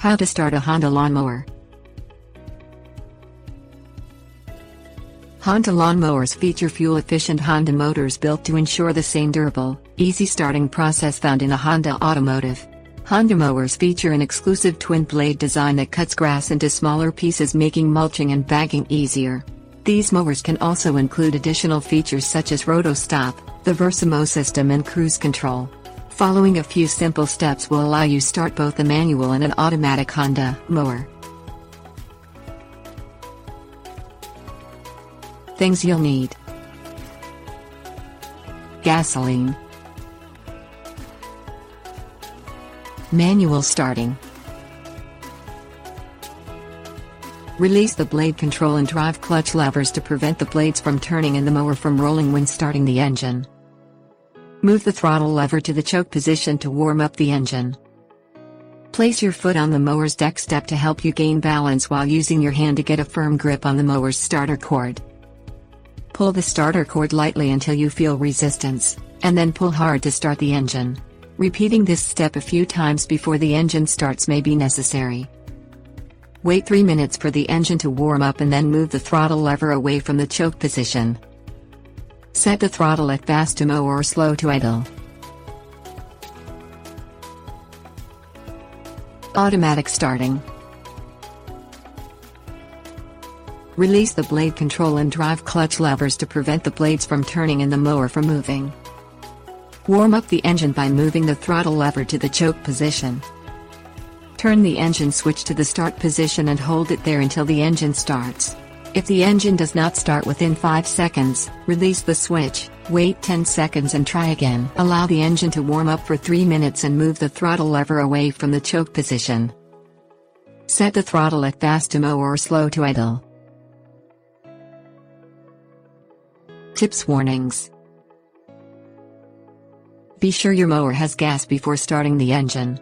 How to start a Honda lawnmower. Honda lawnmowers feature fuel-efficient Honda motors built to ensure the same durable, easy starting process found in a Honda automotive. Honda mowers feature an exclusive twin-blade design that cuts grass into smaller pieces, making mulching and bagging easier. These mowers can also include additional features such as roto stop, the Versamo system and cruise control. Following a few simple steps will allow you start both a manual and an automatic Honda mower. Things you'll need: gasoline, manual starting, release the blade control and drive clutch levers to prevent the blades from turning and the mower from rolling when starting the engine. Move the throttle lever to the choke position to warm up the engine. Place your foot on the mower's deck step to help you gain balance while using your hand to get a firm grip on the mower's starter cord. Pull the starter cord lightly until you feel resistance, and then pull hard to start the engine. Repeating this step a few times before the engine starts may be necessary. Wait 3 minutes for the engine to warm up and then move the throttle lever away from the choke position. Set the throttle at fast to mow or slow to idle. Automatic starting. Release the blade control and drive clutch levers to prevent the blades from turning and the mower from moving. Warm up the engine by moving the throttle lever to the choke position. Turn the engine switch to the start position and hold it there until the engine starts. If the engine does not start within 5 seconds, release the switch, wait 10 seconds and try again. Allow the engine to warm up for 3 minutes and move the throttle lever away from the choke position. Set the throttle at fast to mow or slow to idle. Tips: warnings. Be sure your mower has gas before starting the engine.